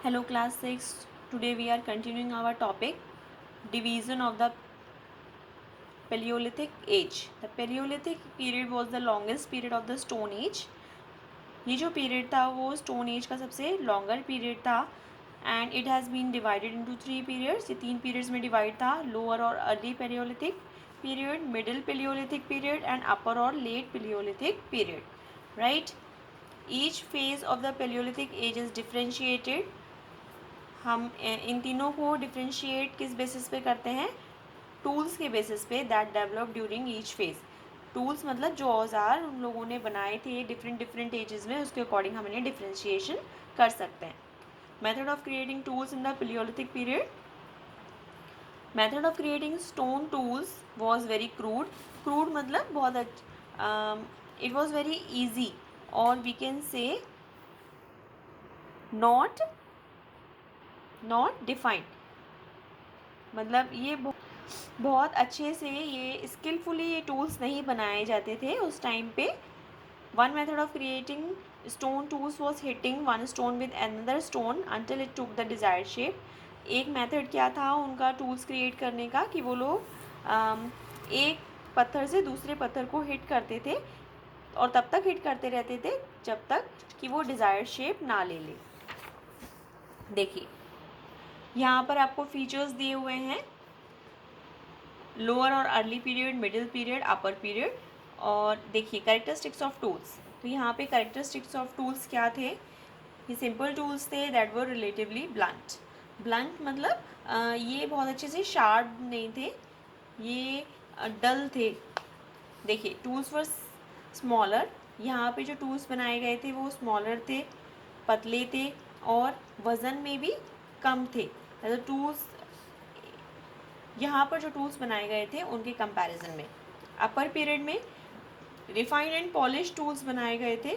Hello class 6. Today we are continuing our topic division of the Paleolithic age. The Paleolithic period was the longest period of the Stone Age. ये जो period था वो stone age का सबसे longer period था and it has been divided into 3 periods. ये 3 periods में divide था. लोअर और early paleolithic period, middle paleolithic period and upper और late paleolithic period. Right. Each phase of the paleolithic age is differentiated. हम इन तीनों को डिफ्रेंशिएट किस बेसिस पे करते हैं? टूल्स के बेसिस पे that develop during each phase. Tools मतलब जो औजार उन लोगों ने बनाए थे डिफरेंट डिफरेंट एजेस में, उसके अकॉर्डिंग हम इन्हें डिफ्रेंशिएशन कर सकते हैं. Method of creating tools in the Paleolithic period. Method of creating stone tools was very crude. Crude मतलब बहुत इट वॉज वेरी ईजी और we can say not defined. मतलब ये बहुत अच्छे से ये स्किलफुली ये टूल्स नहीं बनाए जाते थे उस टाइम पे. One method of creating stone tools was hitting one stone with another stone until it took the desired shape. एक मेथड क्या था उनका टूल्स क्रिएट करने का कि वो लोग एक पत्थर से दूसरे पत्थर को हिट करते थे और तब तक हिट करते रहते थे जब तक कि वो डिज़ायर्ड शेप ना ले ले. देखिए यहाँ पर आपको फीचर्स दिए हुए हैं, लोअर और अर्ली पीरियड, मिडिल पीरियड, अपर पीरियड. और देखिए कैरेक्टरिस्टिक्स ऑफ टूल्स. तो यहाँ पे कैरेक्टरिस्टिक्स ऑफ टूल्स क्या थे? ये सिंपल टूल्स थे that were relatively blunt. Blunt मतलब ये बहुत अच्छे से शार्प नहीं थे, ये डल थे. देखिए टूल्स वर स्मॉलर. यहाँ पे जो टूल्स बनाए गए थे वो स्मॉलर थे, पतले थे और वज़न में भी कम थे. टूल्स यहाँ पर जो टूल्स बनाए गए थे उनके कंपैरिजन में. अपर पीरियड में रिफाइंड एंड पॉलिश टूल्स बनाए गए थे.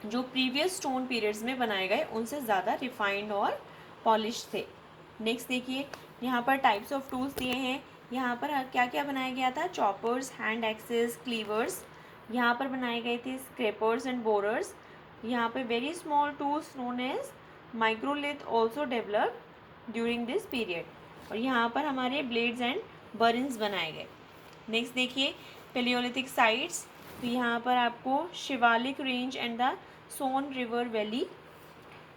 जो प्रीवियस स्टोन पीरियड्स में बनाए गए उनसे ज़्यादा रिफाइंड और पॉलिश थे. नेक्स्ट देखिए यहाँ पर टाइप्स ऑफ टूल्स दिए हैं. यहाँ पर क्या क्या बनाया गया था? Choppers, hand axes, cleavers. यहाँ पर बनाए गए थे स्क्रैपर्स एंड बोरर्स. यहाँ पर very small tools known as microlith also develop during this period. और यहाँ पर हमारे ब्लेड्स एंड बर्न्स बनाए गए. नेक्स्ट देखिए पेलियोलिथिक साइट्स. तो यहाँ पर आपको Shivalik range and the Son river valley.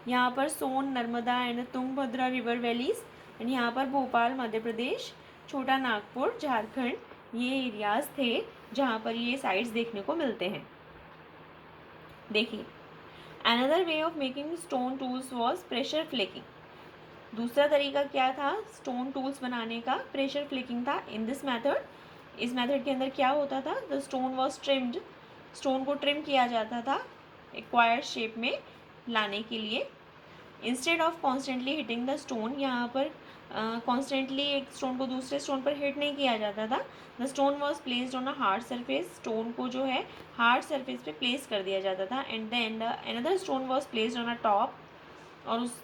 यहाँ पर Son, Narmada and Tungabhadra river valleys. And यहाँ पर भोपाल मध्य प्रदेश, छोटा नागपुर झारखंड, ये एरियाज़ थे जहाँ पर ये साइट्स देखने को मिलते हैं. देखिए another way of making stone tools was pressure flaking. दूसरा तरीका क्या था स्टोन टूल्स बनाने का? प्रेशर फ्लिकिंग था. इन दिस मेथड, इस मेथड के अंदर क्या होता था? The stone was trimmed. Stone को ट्रिम किया जाता था एक्वायर्ड शेप में लाने के लिए. Instead of constantly hitting the stone, यहाँ पर कॉन्स्टेंटली एक स्टोन को दूसरे स्टोन पर हिट नहीं किया जाता था. The stone was placed on a hard surface. Stone को जो है हार्ड सरफेस पे प्लेस कर दिया जाता था. And then another stone was placed on a top. और उस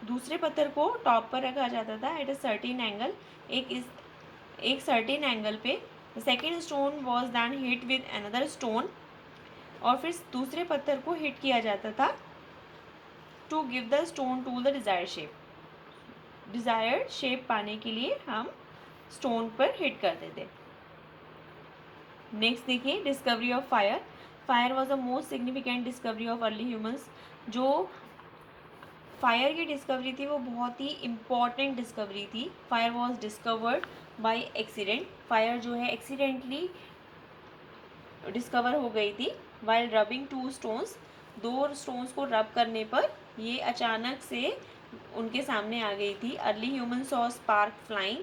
दूसरे पत्थर को टॉप पर रखा जाता था एट अ सर्टेन एंगल. एक सर्टेन एंगल पे. Second stone was then hit with another stone. और फिर दूसरे पत्थर को हिट किया जाता था to give the stone to the desired shape. Desired shape पाने के लिए हम स्टोन पर हिट करते थे. नेक्स्ट देखिए discovery of fire. Fire was the most significant discovery of early humans. जो फायर की डिस्कवरी थी वो बहुत ही इम्पॉर्टेंट डिस्कवरी थी. Fire was discovered by accident. Fire जो है एक्सीडेंटली डिस्कवर हो गई थी. वाइल रबिंग टू स्टोन्स, दो स्टोन्स को रब करने पर ये अचानक से उनके सामने आ गई थी. Early human saw spark flying.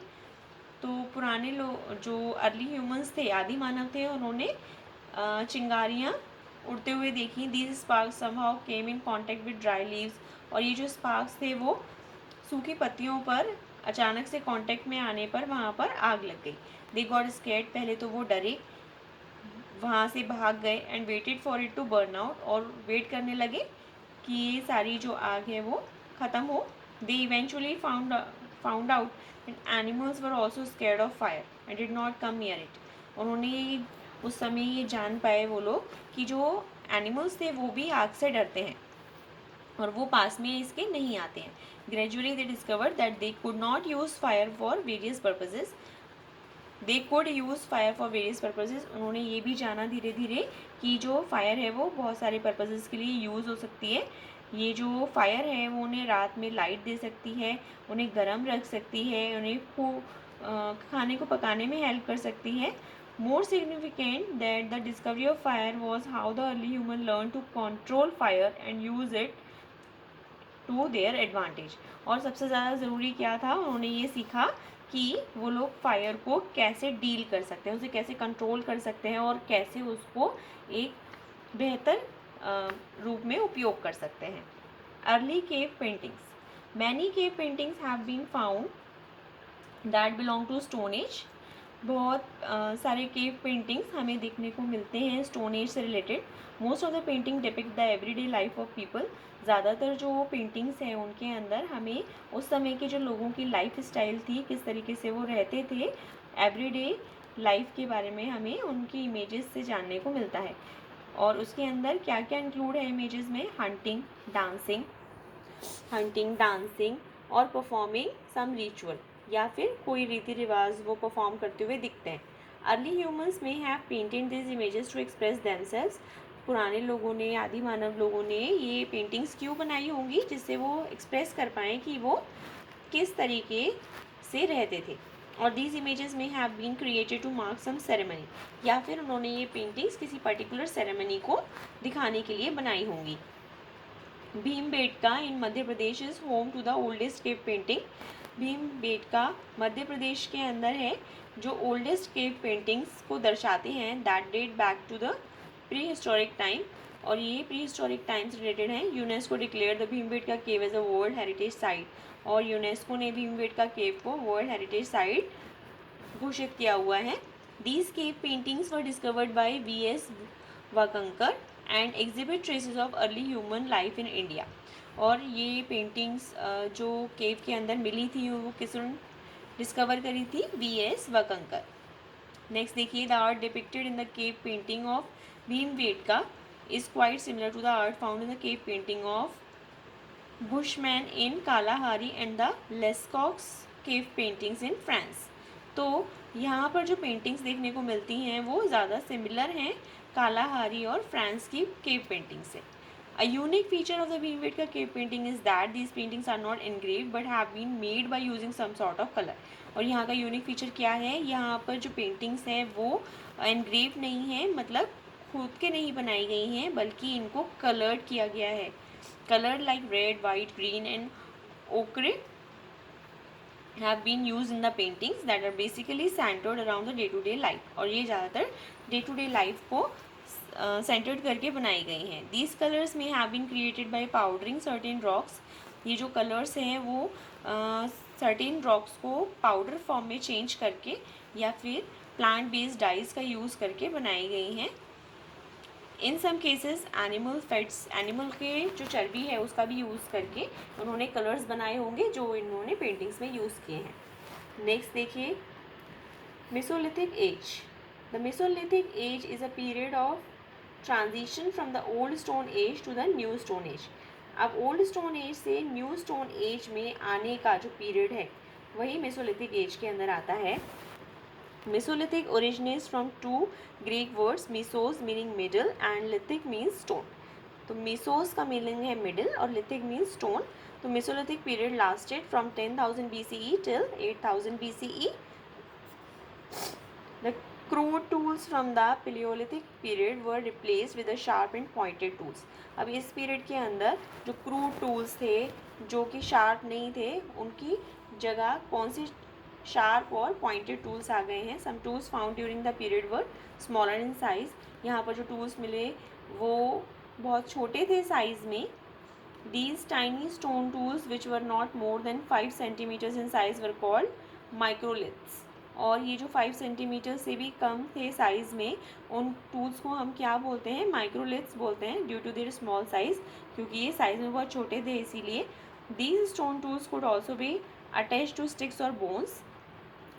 तो पुराने लोग जो अर्ली ह्यूमंस थे, आदि मानव थे, उन्होंने चिंगारियाँ उड़ते हुए देखी. These sparks somehow came in contact with dry leaves. और ये जो स्पार्क्स थे वो सूखी पत्तियों पर अचानक से कांटेक्ट में आने पर वहाँ पर आग लग गई. They got scared. पहले तो वो डरे, वहाँ से भाग गए. And waited for it to burn out. और वेट करने लगे कि ये सारी जो आग है वो ख़त्म हो. They eventually found out that animals were also scared of fire and did not come near it. उन्होंने उस समय ये जान पाए वो लोग कि जो एनिमल्स थे वो भी आग से डरते हैं. और वो पास में इसके नहीं आते हैं। Gradually they discover that they could not use fire for various purposes, they code use fire for various purposes. उन्होंने ये भी जाना धीरे धीरे कि जो फायर है वो बहुत सारे पर्पजेज़ के लिए यूज़ हो सकती है। ये जो फायर है वो उन्हें रात में लाइट दे सकती है, उन्हें गर्म रख सकती है, उन्हें खाने को पकाने में हेल्प कर सकती है। More significant that the discovery of fire was how the early human learn to control fire and use it to their advantage. और सबसे ज़्यादा ज़रूरी क्या था, उन्होंने ये सीखा कि वो लोग फायर को कैसे डील कर सकते हैं, उसे कैसे कंट्रोल कर सकते हैं और कैसे उसको एक बेहतर रूप में उपयोग कर सकते हैं। Early cave paintings, many cave paintings have been found that belong to stone age. बहुत सारे केव पेंटिंग्स हमें देखने को मिलते हैं स्टोन एज से related. Most of the painting depict the everyday life of people. ज़्यादातर जो पेंटिंग्स हैं उनके अंदर हमें उस समय के जो लोगों की लाइफ स्टाइल थी, किस तरीके से वो रहते थे, एवरीडे लाइफ के बारे में हमें उनकी इमेजेस से जानने को मिलता है। और उसके अंदर क्या क्या इंक्लूड है इमेजेस में, हंटिंग डांसिंग और परफॉर्मिंग सम रिचुअल, या फिर कोई रीति रिवाज वो परफॉर्म करते हुए दिखते हैं। Early humans may have painted this images to express themselves. पुराने लोगों ने, आदि मानव लोगों ने ये पेंटिंग्स क्यों बनाई होंगी, जिससे वो एक्सप्रेस कर पाएँ कि वो किस तरीके से रहते थे। और these images may have been created to mark some ceremony, या फिर उन्होंने ये पेंटिंग्स किसी पर्टिकुलर सेरेमनी को दिखाने के लिए बनाई होंगी। Bhimbetka in Madhya Pradesh is home to the oldest cave painting. Bhimbetka Madhya Pradesh के अंदर है, जो ओल्डेस्ट केव पेंटिंग्स को दर्शाते हैं that date back to the prehistoric time. और ये प्री हिस्टोरिक टाइम से रिलेटेड हैं। UNESCO declare the Bhimbetka cave as a world heritage site, और यूनेस्को ने भीमबेटका केव को वर्ल्ड हेरिटेज साइट घोषित किया हुआ है। These cave paintings were discovered by V.S. Wakankar and exhibit traces of early human life in India. और ये पेंटिंग्स जो केव के अंदर मिली थी वो किसने डिस्कवर करी थी, V.S. वाकंकर। नेक्स्ट देखिए, the art depicted in the cave painting of Bhimbetka is quite similar to the art found in the cave painting of Bushman in Kalahari and the Lascaux cave paintings in France. तो यहाँ पर जो paintings देखने को मिलती हैं वो ज़्यादा सिमिलर हैं कालाहारी और फ्रांस की केव पेंटिंग से। A unique feature of the Bhimbetka cave painting is that these paintings are not engraved but have been made by using some sort of color। और यहाँ का यूनिक फीचर क्या है, यहाँ पर जो पेंटिंग्स हैं वो एनग्रेव नहीं है, मतलब खुद के नहीं बनाई गई हैं, बल्कि इनको कलर्ड किया गया है। Coloured like red, white, green and ochre have been used in the paintings that are basically centered around the day-to-day life। और ये ज़्यादातर day-to-day life को सेंटर्ड करके बनाई गई हैं। दीज कलर्स में have been created by powdering certain rocks. ये जो कलर्स हैं वो सर्टेन रॉक्स को पाउडर फॉर्म में चेंज करके या फिर प्लांट बेस्ड डाइज का यूज़ करके बनाई गई हैं। In some cases animal fats, animal के जो चर्बी है उसका भी यूज़ करके उन्होंने कलर्स बनाए होंगे जो इन्होंने पेंटिंग्स में यूज़ किए हैं। नेक्स्ट देखिए, Mesolithic age. The Mesolithic age is a period of transition from the old stone age to the new stone age. अब ओल्ड स्टोन एज से न्यू स्टोन एज में आने का जो पीरियड है वही मेसोलिथिक एज के अंदर आता है। Mesolithic originates from two Greek words, mesos meaning middle and lithic means stone। तो mesos का मीनिंग है middle और lithic means stone। तो Mesolithic period lasted from 10,000 BCE till 8,000 BCE। The crude tools from the Paleolithic period were replaced with the sharp and pointed tools। अब इस period के अंदर जो क्रूड टूल्स थे जो कि शार्प नहीं थे, उनकी जगह कौन सी शार्प और पॉइंटेड टूल्स आ गए हैं। Some tools found during the period were smaller in size. यहाँ पर जो टूल्स मिले वो बहुत छोटे थे साइज़ में। These tiny stone tools which were not more than 5 centimetres in size were called microliths. और ये जो 5 सेंटीमीटर से भी कम थे साइज़ में, उन टूल्स को हम क्या बोलते हैं, माइक्रोलिथ्स बोलते हैं, due to their small size, क्योंकि ये साइज़ में बहुत छोटे थे इसीलिए। These stone tools could also be attach to sticks और बोन्स।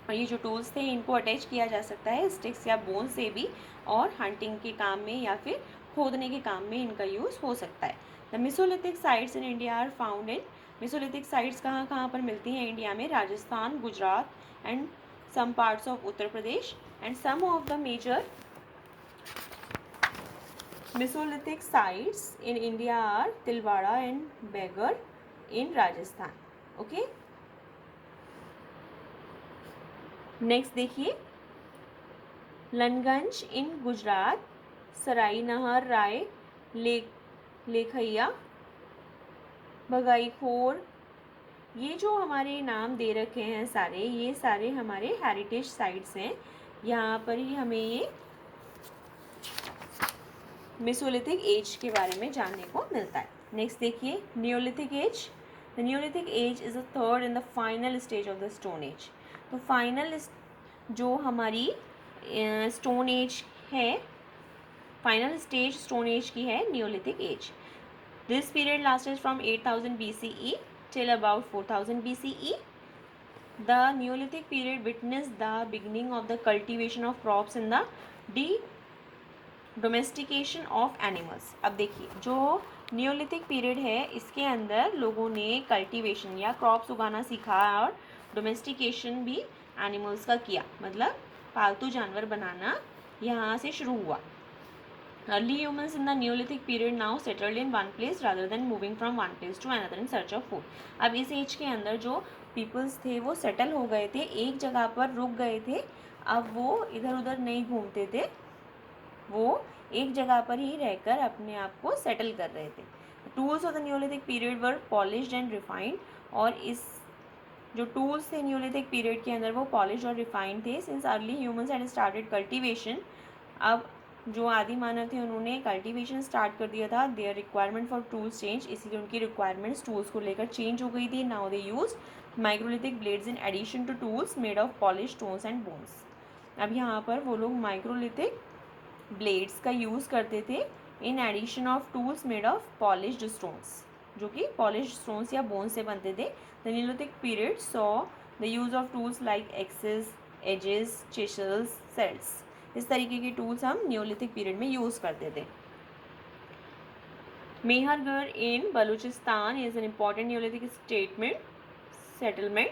और ये जो टूल्स थे इनको अटैच किया जा सकता है स्टिक्स या बोन से भी, और हंटिंग के काम में या फिर खोदने के काम में इनका यूज़ हो सकता है। The Mesolithic sites in India are found in, Mesolithic sites कहाँ कहाँ पर मिलती हैं इंडिया में? Rajasthan, Gujarat and some parts of Uttar Pradesh, and some of the major Mesolithic sites in India are Tilwara and Bagor in Rajasthan. Okay, next देखिए, लनगंज इन गुजरात, सराई नहर राय, लेखैया, भगाईखोर, ये जो हमारे नाम दे रखे हैं सारे, ये सारे हमारे हेरिटेज साइट्स हैं. यहाँ पर ही हमें ये मेसोलिथिक एज के बारे में जानने को मिलता है. नेक्स्ट देखिए, Neolithic age. The Neolithic age is the third and the final stage of the stone age. तो फाइनल जो हमारी स्टोन एज है, फाइनल स्टेज स्टोन एज की है Neolithic age. This period lasted from 8000 BCE till about 4000 BCE. The Neolithic period witnessed the beginning of the cultivation of crops and the domestication of animals. अब देखिए, जो Neolithic period है इसके अंदर लोगों ने कल्टीवेशन या क्रॉप्स उगाना सीखा और डोमेस्टिकेशन भी एनिमल्स का किया, मतलब पालतू जानवर बनाना यहाँ से शुरू हुआ. Early humans in the Neolithic period now settled in one place rather than moving from one place to another in search of food. अब इस एज के अंदर जो पीपल्स थे वो सेटल हो गए थे, एक जगह पर रुक गए थे. अब वो इधर उधर नहीं घूमते थे, वो एक जगह पर ही रहकर अपने आप को सेटल कर रहे थे. Tools of the neolithic period were polished and refined. और इस जो टूल्स थे न्यूलिथिक पीरियड के अंदर वो पॉलिश और रिफाइंड थे. Since early humans had started cultivation, अब जो आदि मानव थे उन्होंने कल्टीवेशन स्टार्ट कर दिया था. Their requirement for tools change, इसलिए उनकी रिक्वायरमेंट्स टूल्स को लेकर चेंज हो गई थी. Now they use microlithic blades in addition to tools made of polish stones and bones. अब यहाँ पर वो लोग माइक्रोलिथिक ब्लेड्स का यूज़ करते थे in addition of tools made of polished stones, जो कि पॉलिश्ड स्टोन्स या बोन से बनते थे. The neolithic period saw the use of tools like axes, adzes, chisels, celts. इस तरीके के टूल्स हम न्यूलिथिक पीरियड में यूज़ करते थे. Mehrgarh in Balochistan is an important neolithic settlement.